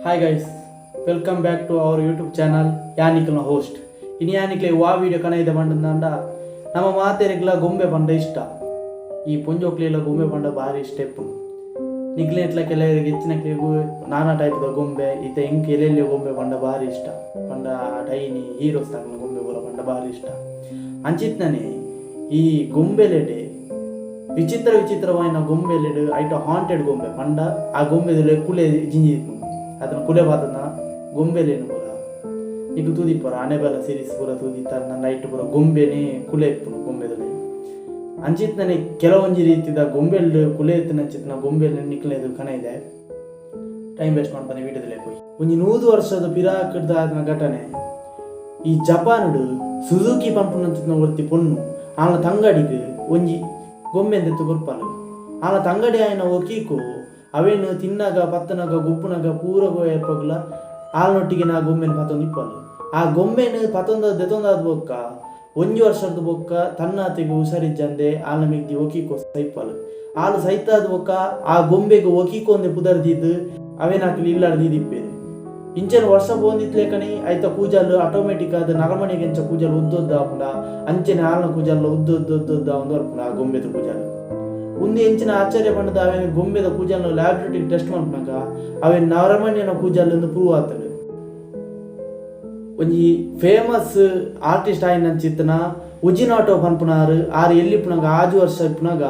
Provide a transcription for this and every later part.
Hi guys, welcome back to our YouTube channel ಯಾನಿಕ್ನ host. ಇನ್ನು ಯಾನಿಕ್ಲೆ ವಾ ವೀಡಿಯೋ ಕನ ಇದೆ ಬಂದಂದ ನಮ್ಮ ಮಾತೆರೆಗ್ಲ ಗೊಂಬೆ ಪಂಡ ಇಷ್ಟ. ಈ ಪೊಂಜೋಕ್ಲೆಲ್ಲ ಗೊಂಬೆ ಪಂಡ ಭಾರಿ ಇಷ್ಟ ಇಪ್ಪು. ನಿಗ್ಲೆ ಇಟ್ಲ ಕೆಲವರಿಗೆ ಹೆಚ್ಚಿನಕ್ಲೆಗೂ ನಾನಾ ಟೈಪ್ದ ಗೊಂಬೆ ಈತ ಇಂಕ್ ಎಲ್ಲೆಲ್ಲಿ ಗೊಂಬೆ ಪಂಡ ಭಾರಿ ಇಷ್ಟ. ಪಂಡ ಡೈನಿ ಹೀರೋಸ್ ತಗೊಂಡ ಗೊಂಬೆ ಬರೋ ಪಂಡ ಭಾರಿ ಇಷ್ಟ. ಅಂಚಿತ್ನೇ ಈ ಗೊಂಬೆಲೆಡೆ ವಿಚಿತ್ರವಾಯಿನ ಗೊಂಬೆಲೆಡು ಐಟ ಹಾಂಟೆಡ್ ಗೊಂಬೆ ಪಂಡ ಆ ಗೊಂಬೆದಲ್ಲೇ ಕುಲೆ ಜಿಂಜಿ ಅದನ್ನು ಕುಲೆ ಬಾತನ ಗೊಂಬೆಲೇನು ಪುರ ಈಗ ತೂದಿಪ್ಪರ ಅನೆಬಲ ಸೀರೀಸ್ ಪೂರ ತೂದಿತ್ತಾರೆ ನನ್ನ ಲೈಟ್ ಪೂರ ಗೊಂಬೆನೇ ಕುಲೆ ಇಪ್ಪುನು ಗೊಂಬೆದಲ್ಲಿ ಅಂಚಿತ್ನೇ ಕೆಲವೊಂದು ರೀತಿದ ಗೊಂಬೆಲ್ ಕುಲೆ ಎತ್ತಿನ ಅಂಚಿತ್ನ ಗೊಂಬೆಲ್ ನಿಕ್ಲೇದು ಕಣ ಇದೆ. ಟೈಮ್ ವೇಸ್ಟ್ ಮಾಡ್ತಾನೆ ವೀಡಿಯೋದಲ್ಲೇ ಹೋಗಿ ಒಂದು 100 ವರ್ಷದ ಪಿರಾಕಡ್ದ ಆದ ಘಟನೆ. ಈ ಜಪಾನುಡು ಸುಜುಕಿ ಪಂಪುನಂಚಿತ್ನ ಒರ್ತಿ ಪೊಣ್ಣು ಆನ ತಂಗಡಿಗೆ ಒಂಜಿ ಗೊಂಬೆ ಎಂದೆತ್ತು ಗೊರ್ಪಾಲು ಆನ ತಂಗಡಿ ಆಯ್ನ ಒಕೀಕು ಅವೇನು ತಿನ್ನಾಗ ಪತ್ತನಾಗ ಗುಪ್ಪುನಾಗ ಪೂರ ಗೋಯಪ್ಪಗಲ ಆಲ್ನೊಟ್ಟಿಗೆ ನಾ ಗೊಂಬೆನ ಪತ್ತೊಂದು ಇಪ್ಪಲು ಆ ಗೊಂಬೆನ ಪತ್ತೊಂದ ದೆತೊಂದಾದ ಬೊಕ್ಕ 1 ವರ್ಷದ ಬೊಕ್ಕ ತನ್ನಾತಿಗೆ ಹುಷಾರಿಜ್ಜಂದೆ ಆಲ್ನ ಮಿಗ್ದಿ ಒಕೀಕೋ ಸೈಪಲು ಆಲು ಸೈತಾದ ಬೊಕ್ಕ ಆ ಗೊಂಬೆಗೆ ಒಕೀಕೊಂದೆ ಪುದರ್ದಿದ್ದು ಅವೇನಾಕಲಿ ಇಲ್ಲಾಡ್ದಿದ್ದಿಪ್ಪೇರು ಇಂಚೆನ ವರ್ಷ ಬೋಂದಿತ್ಲೇಕನಿ ಐತ ಕೂಜಲ್ ಆಟೋಮೆಟಿಕ್ ಆದ ನಗಮನೆಗೆ ಎಂಚ ಕೂಜಲ್ ಉದ್ದೊದ್ದ ಆಪುಂಡ ಅಂಚೆನೆ ಆಲ್ನ ಕೂಜಲ್ ಉದ್ದೊದ್ದೊದ್ದೊದ್ದ ಒಂದು ಅರ್ಪುಂಡ ಆ ಗೊಂಬೆದ ಕೂಜಲ್ ಒಂದು ಎಂಚಿನ ಆಶ್ಚರ್ಯ ಪಂಡದ ಅವೇನು ಗೊಂಬೆದ ಕೂಜಲ್ನ ಲ್ಯಾಬ್ರೇಟರಿ ಟೆಸ್ಟ್ ಮಾಡ್ಕೊಂಡಾಗ ಅವೇನು ನವರಮಣ್ಯನ ಕೂಜಲ್ ಎಂದು ಪ್ರೂವ್ ಆಗ್ತದೆ. ಒಂಜಿ ಫೇಮಸ್ ಆರ್ಟಿಸ್ಟ್ ಆಯ್ನ ಚಿತ್ತನ ಉಜಿನಾಟೋ ಪನ್ಪುನಾರು ಆರು ಎಲ್ಲಿಪ್ಪುನಾಗ 6 ವರ್ಷ ಇಪ್ಪುನಾಗ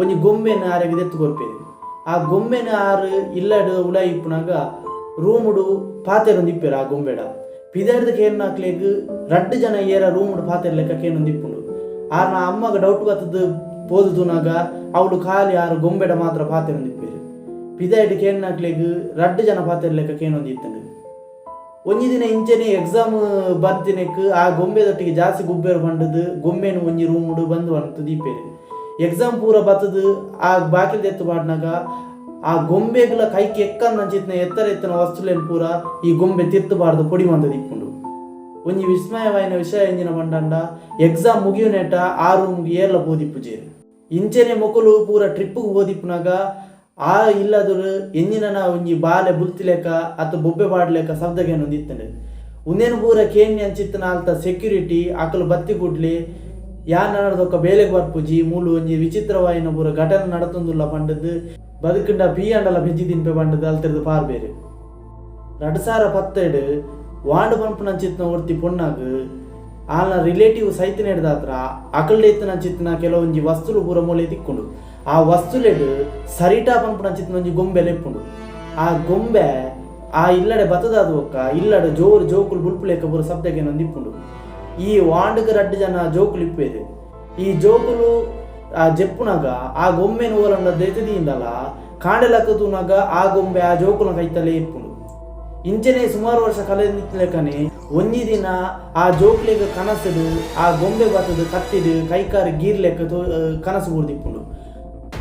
ಒಂಜಿ ಗೊಂಬೆನ ಆರೆಗೆ ದೆತ್ತು ಕೊರ್ಪೇರಿ ಆ ಗೊಂಬೆನ ಆರು ಇಲ್ಲಡು ಉಳ ಇಪ್ಪುನಾಗ ರೂಮುಡು ಪಾತೆರೊಂದು ಇಪ್ಪೇರು ಆ ಗೊಂಬೆಡ ಪಿದರ್ದ ಕೇರ್ನ ಹಾಕ್ಲೇಗ 2 ಜನ ಏರ ರೂಮುಡು ಪಾತೆರ ಲೆಕ್ಕ ಕೇನೊಂದು ಇಪ್ಪುಂಡು ಆರ್ನ ಅಮ್ಮಗ ಡೌಟ್ ಬರ್ತದ ಪೋದುನಾಗ ಅವಳು ಖಾಲಿ ಆರು ಗೊಂಬೆಡ ಮಾತ್ರ ಪಾತೆರೊಂದು ಇಪ್ಪೇರು ಪಿದಾಯ್ಡು ಕೇರ್ನ ಹಾಕ್ಲೇಗ 2 ಜನ ಪಾತೆರ ಲೆಕ್ಕ ಕೇನೊಂದು ಇತ್ತಂಡು ಒಂಜಿ ದಿನ ಇಂಚೆನೆ ಎಕ್ಸಾಮ್ ಬರ್ತಿನಕ್ಕೆ ಆ ಗೊಂಬೆದೊಟ್ಟಿಗೆ ಜಾಸ್ತಿ ಗುಬ್ಬೆರು ಬಂಡದು ಗೊಂಬೆನು ಒಂಜಿ ರೂಮುಡು ಬಂದು ಬಂತು ದೀಪೇರು ಎಕ್ಸಾಮ್ ಪೂರ ಬತ್ತದು ಆ ಬಾಕಿಲ್ ಎತ್ತು ಮಾಡಿನಾಗ ಆ ಗೊಂಬೆಗಳ ಕೈಗೆ ಎಕ್ಕಂದ ಅಂಚಿತ್ನ ಎತ್ತನ ವಸ್ತುಲೇನು ಪೂರ ಈ ಗೊಂಬೆ ತಿರ್ತಬಾರ್ದು ಪೊಡಿ ಮಂದದ ಇಪ್ಪುಂಡು ಒಂಜಿ ವಿಸ್ಮಯವಾಯಿನ ವಿಷಯ ಎಂಜಿನ ಬಂಡಂಡ ಎಕ್ಸಾಮ್ ಮುಗಿಯುನೇಟ ಆ ರೂಮ್ಗೆ ಏರ್ಲ ಬೋದಿಪ್ಪುಜೇರು ಇಂಚೆನೆ ಮೊಕಲು ಪೂರ ಟ್ರಿಪ್ಪಿಗೆ ಬೋದಿಪ್ಪುನಾಗ ಆ ಇಲ್ಲದ್ರು ಎಂಜಿನ ಒಂಜಿ ಬಾಲೆ ಬುಲ್ತಿಲೆಕ್ಕ ಅಥವಾ ಬೊಬ್ಬೆ ಬಾಡ್ಲೆಕ್ಕ ಶಬ್ದಗೇನೊಂದು ಇತ್ತಂಡೆ ಉಂದೇನು ಪೂರ ಕೇಣಿ ಅಂಚಿತ್ತನ ಆಲ್ತ ಸೆಕ್ಯೂರಿಟಿ ಆಕಲು ಬತ್ತಿ ಕೊಡ್ಲಿ ಯಾರು ನಡೆದೊಕ್ಕ ಬೇಲೆಗೆ ಬರ್ಪುಜಿ ಮೂಲು ಒಂಜಿ ವಿಚಿತ್ರವಾಯಿನ ಪೂರ ಘಟನೆ ನಡತೊಂದುಲ್ಲ ಪಂಡದ್ದು ಬದುಕಂಡ ಪಿ ಅಂಡಲ ಬೆಜ್ಜಿ ತಿನ್ಪೆ ಪಂಡದು ಅಲ್ತಿರ್ದು ಪಾರ್ ಬೇರೆ 2017 ವಾಂಡ್ ಪಂಪನ ಚಿತ್ನ ಒರ್ತಿ ಪೊಣ್ಣಾಗ ಆಲ್ನ ರಿಲೇಟಿವ್ ಸೈತಿನ ಹಿಡ್ದಾತ್ರ ಅಕಲ್ಡೆ ಇತ್ತನ ಚಿತ್ನ ಕೆಲವೊಂಜಿ ವಸ್ತುಲು ಪೂರ ಮೂಲೆ ತಿಕ್ಕೊಂಡು ಆ ವಸ್ತುಲೆಡ್ ಸರಿಟಾ ಪಂಪನ ಚಿತ್ನ ಒಂಜಿ ಗೊಂಬೆ ಲೆಪ್ಪುಂಡು ಆ ಗೊಂಬೆ ಆ ಇಲ್ಲಡೆ ಬತ್ತದಾದ ಒಕ್ಕ ಇಲ್ಲಡೆ ಜೋರು ಜೋಕುಲು ಬುಲ್ಪುಲೆಕ್ಕ ಪೂರ ಶಬ್ದಕ್ಕೇನೊಂದು ಇಪ್ಪುಂಡು ಈ ವಾಂಡ್ಗೆ 2 ಜನ ಜೋಕುಲು ಇಪ್ಪೇರು ಈ ಜೋಕುಲು ಆ ಜೆಪ್ಪುನಾಗ ಆ ಗೊಂಬೆನ ಓಲಂಡ ದೆತದಿಯಿಂದಲ್ಲ ಕಾಂಡೆಲಕ್ಕತುನಾಗ ಆ ಗೊಂಬೆ ಆ ಜೋಕುಲ ಕೈತಲೇ ಇಪ್ಪುಂಡು ಇಂಚೆನೆ ಸುಮಾರು ವರ್ಷ ಕಳೆದಿತ್ತಲೆಕ್ಕನೆ ಒಂಜಿ ದಿನ ಆ ಜೋಕ್ಲೆಗ ಕನಸಡು ಆ ಗೊಂಬೆ ಬತ್ತದು ಕತ್ತಿಡು ಕೈಕಾರು ಗೀರ್ಲೆಕ್ಕ ಕನಸು ಬುಡ್ದಿಪ್ಪುಂಡು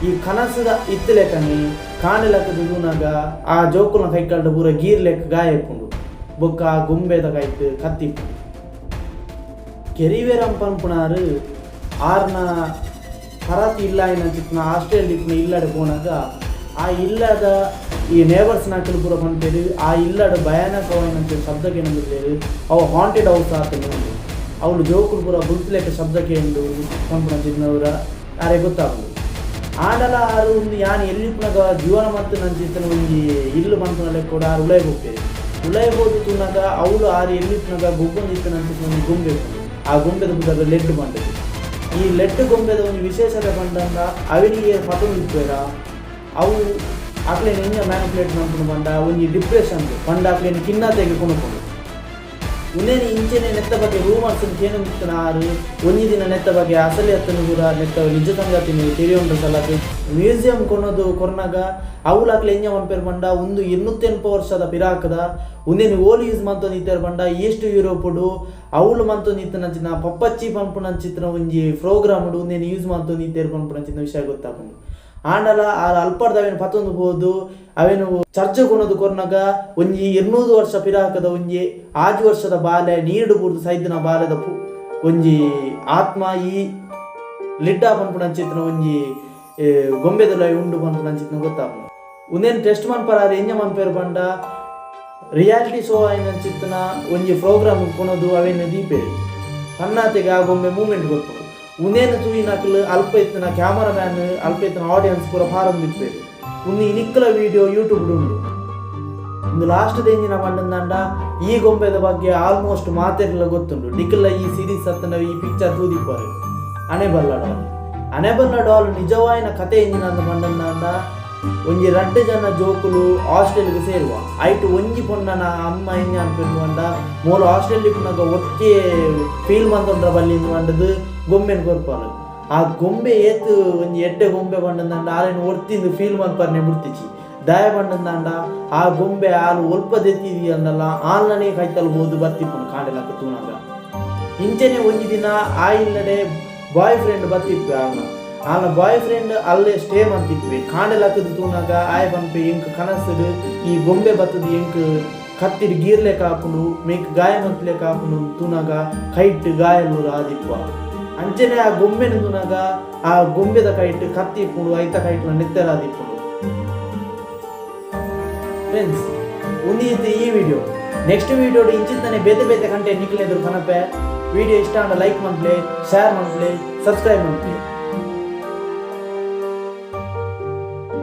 ಈ ಕನಸದ ಇತ್ತಲೆಕ್ಕನೆ ಕಾಂಡೆಲಕ್ಕದುನಾಗ ಆ ಜೋಕುಲ ಕೈಕಾಲ್ಡ ಪೂರ ಗೀರ್ಲೆಕ್ಕ ಗಾಯ ಇಪ್ಪುಂಡು ಬೊಕ್ಕ ಆ ಗೊಂಬೆದ ಕೈತು ಕತ್ತಿಪ್ಪುಂಡು ಕೆರಿವೇರಂ ಪನ್ಪುನಾರು ಆರ್ನ ಪರಾತಿ ಇಲ್ಲ ಏನಂಚಿತ್ನ ಆಸ್ಟ್ರೇಲಿಯಾ ಇಲ್ಲಡೆ ಪೋನಾಗ ಆ ಇಲ್ಲದ ಈ ನೇಬರ್ಸ್ ನಾಕಲು ಪೂರ ಪಂಪೇರು ಆ ಇಲ್ಲಡ ಭಯಾನಕವಾಯಿನಂತ ಶಬ್ದಕ್ಕೆ ಏನಂದ್ರೆ ಅವು ಹಾಂಟೆಡ್ ಹೌಸ್ ಆಗ್ತದೆ ಅವಳು ಜೋಕುಲು ಪೂರ ಬುಲ್ತಿಲೆಕ್ಕ ಶಬ್ದಕ್ಕೆ ಎಂದು ಪಂಪನಂಚಿನವರ ಯಾರೇ ಗೊತ್ತಾಗುದು ಆಡಲ ಆರು ಒಂದು ಯಾನು ಎಲ್ಲಿಪ್ಪನಾಗ ಜೀವನ ಮತ್ತು ನಂಚಿತ್ತನ ಒಂದು ಇಲ್ಲು ಪಂಪನಲ್ಲೇ ಕೂಡ ಆರು ಉಳೈ ಹೋಗ್ತೇವೆ ಉಳೈ ಹೋದು ತುನಾಗ ಅವಳು ಆರು ಎಲ್ಲಿಪ್ಪನಾಗ ಗೊಬ್ಬೊಂದಿತ್ತನಂಚಿತ್ತ ಒಂದು ಗೊಂಬೆ ಆ ಗೊಂಬೆದ ಬುದ್ಧಾಗ ಲೆಡ್ ಬಂದದ್ದು ಈ ಲೆಡ್ ಗೊಂಬೆದ ಒಂದು ವಿಶೇಷತೆ ಬಂದಾಗ ಅವನಿಗೆ ಪತೊಂದು ಇಪ್ಪೇರ ಅವು ಆಕ್ಲೇನು ಹೆಂಗೆ ಮ್ಯಾನಿಪುಲೇಟ್ ಮಾಡ್ಕೊಂಡು ಬಂದ ಒಂದು ಡಿಪ್ರೆಷನ್ ಪಂಡ ಆಕ್ಲೇನು ಖಿನ್ನತೆಗೆ ಕೊಣಕೊಂಡು ಉನ್ನೇನು ಇಂಚೆನೆ ನೆತ್ತ ಬಗ್ಗೆ ರೂಮರ್ಸ್ ಏನು ನಿಂತನ ಆರು ಒಂಜಿ ದಿನ ನೆತ್ತ ಬಗ್ಗೆ ಅಸಲಿ ಹತ್ತನು ಕೂಡ ನೆತ್ತ ನಿಜ ಸಂಗತಿನಿ ತಿಳಿಯೊಂದು ಸಲಕ್ಕೆ ಮ್ಯೂಸಿಯಂ ಕೊನೋದು ಕೊರ್ನಾಗ ಅವಳು ಆಕ್ಲೆ ಎಂಜ ಮನ್ಪೇರು ಬಂಡ ಒಂದು 280 ವರ್ಷದ ಪಿರಾಕದ ಉಂದೇನು ಓಲ್ ಯೂಸ್ ಮಂತೊಂದು ಇತ್ತರ ಬಂಡ ಈಸ್ಟ್ ಯುರೋಪುಡು ಅವಳು ಮಂತೊಂದು ಇತ್ತನಂಚಿನ ಪಪ್ಪಚ್ಚಿ ಪಂಪುನಂಚಿತ್ರ ಒಂಜಿ ಪ್ರೋಗ್ರಾಮ್ ಉಂದೇನು ಯೂಸ್ ಮಂತೊಂದು ಇತ್ತೇರು ಪಂಪುನಂಚಿನ ವಿಷಯ ಗೊತ್ತಾಕೊಂಡು ಆಂಡಲ ಆ ಅಲ್ಪರ್ದ ಅವೇನು ಪತ್ತೊಂದು ಬೋದು ಅವೇನು ಚರ್ಚೆ ಕೊನೋದು ಕೊರ್ನಾಗ ಒಂಜಿ 200 ವರ್ಷ ಪಿರಾಕದ ಒಂಜಿ 6 ವರ್ಷದ ಬಾಲೆ ನೀರು ಬುಡ್ದು ಸೈದಿನ ಬಾಲೆದ ಒಂಜಿ ಆತ್ಮ ಈ ಲಿಡ್ಡ ಪನ್ಪುನಂಚಿತ್ನ ಒಂಜಿ ಗೊಂಬೆದಲ್ಲ ಉಂಡು ಪನ್ಪುನಂಚಿತ್ನ ಗೊತ್ತಾಪುಂಡು ಉಂದೇನು ಟೆಸ್ಟ್ ಮನ್ಪರಾರು ಎಂಜ ಮನ್ಪೇರು ಪಂಡ ರಿಯಾಲಿಟಿ ಶೋ ಆಯ್ನ ಚಿತ್ತನ ಒಂಜಿ ಪ್ರೋಗ್ರಾಮ್ ಕೊನೋದು ಅವೇನು ದೀಪೇರಿ ಪನ್ನಾತೆಗೆ ಆ ಗೊಂಬೆ ಮೂಮೆಂಟ್ ಗೊತ್ತು ಉನೇನು ತೂಯಿನಕಲು ಅಲ್ಪ ಇತ್ತಿನ ಕ್ಯಾಮರಾಮ್ಯಾನ್ ಅಲ್ಪ ಇತ್ತಿನ ಆಡಿಯನ್ಸ್ ಪೂರ ಫಾರಂ ಬಿತ್ತೇರಿ ಉಂದು ಇನಿಕ್ಕಲ ವಿಡಿಯೋ ಯೂಟ್ಯೂಬ್ ಉಂಡು ಒಂದು ಲಾಸ್ಟ್ ದೇಂಜಿನ ಪಂಡಂದಾಂಡ ಈ ಗೊಂಬೆದ ಬಗ್ಗೆ ಆಲ್ಮೋಸ್ಟ್ ಮಾತೆಲ್ಲ ಗೊತ್ತುಂಡು ನಿಖಿಲ ಈ ಸೀರೀಸ್ ಹತ್ತನ ಈ ಪಿಕ್ಚರ್ ತೂದಿಪ್ಪಾರು ಅನೆಬಲ್ಲ ಡಾಲ್ ನಿಜವಾಯಿನ ಕತೆ ಎಂಜಿನ ಅಂತ ಪಂಡಂದಾಂಡ ಒಂಜಿ 2 ಜನ ಜೋಕುಲು ಹಾಸ್ಟೆಲ್ಗೆ ಸೇರುವ ಐಟು ಒಂಜಿ ಪೊನ್ನನ ಅಮ್ಮ ಎಂಜ ಅನ್ಪೆಂದುವಂಡ ಮೂಲ ಹಾಸ್ಟೆಲ್ ಪುನಗ ಒಟ್ಟೆ ಫೀಲ್ ಮಂತೊಂಡ್ರ ಬಲ್ಲಿಂದು ಪಂಡದು ಗೊಂಬೆನ ಕೊರ್ಪಾರು ಆ ಗೊಂಬೆ ಏತು ಒಂಜಿ ಎಡ್ಡೆ ಗೊಂಬೆ ಪಂಡಂದಾಂಡ ಆಲೆನು ಒರ್ತಿಂದು ಫೀಲ್ ಮಲ್ಪರ್ನೆ ಮುರ್ತಿಚಿ ದಯ ಪಂಡಂದಾಂಡ ಆ ಗೊಂಬೆ ಆಲು ಒಲ್ಪ ದೆತ್ತಿದಿ ಅಂದಲ್ಲ ಆಲ್ನನೇ ಕೈತಲ್ಬೋದು ಬತ್ತಿಪ್ಪನು ಕಾಂಡೆಲಕ್ಕ ತೂನಾಗ ಇಂಚೆನೆ ಒಂಜಿ ದಿನ ಆ ಇಲ್ಲಡೆ ಬಾಯ್ ಫ್ರೆಂಡ್ ಬತ್ತಿಪ್ಪೆ ಆನ ಬಾಯ್ ಫ್ರೆಂಡ್ ಅಲ್ಲೇ ಸ್ಟೇ ಮಾಡ್ತಿದ್ವಿ ಕಾಂಡೆಲಕ್ಕದು ತೂನಾಗ ಆಯ್ ಬಂಪೆ ಎಂಕ್ ಕನಸದು ಈ ಗೊಂಬೆ ಬತ್ತದು ಎಂಕ್ ಕತ್ತಿರಿ ಗೀರ್ಲೆಕ್ಕ ಹಾಕೊಂಡು ಮೇಕ್ ಗಾಯ ಮಂತ್ಲೆಕ್ಕ ಹಾಕೊಂಡು ತೂನಾಗ ಕೈಟ್ ಗಾಯಲ್ಲೂರ ಆದಿಪ್ಪ ಅಂಚೆನೆ ಆ ಗೊಂಬೆನ ತೂನಾಗ ಆ ಗೊಂಬೆದ ಕೈಟ್ ಕತ್ತಿ ಇಪ್ಪುಡು ಐತ ಕೈಟ್ ನೆತ್ತರ ಆದಿಪ್ಪುಡು ಫ್ರೆಂಡ್ಸ್ ಉಂದಿತ್ತು ಈ ವಿಡಿಯೋ ನೆಕ್ಸ್ಟ್ ವಿಡಿಯೋ ಇಂಚಿಂತಾನೆ ಬೇತೆ ಬೇತೆ ಕಂಟೆಂಟ್ ನಿಕ್ಲೆದ್ರು ಕನಪೆ ವಿಡಿಯೋ ಇಷ್ಟ ಅಂಡ ಲೈಕ್ ಮಾಡ್ಲೆ ಶೇರ್ ಮಾಡ್ಲೆ ಸಬ್ಸ್ಕ್ರೈಬ್ ಮಾಡ್ಲೆ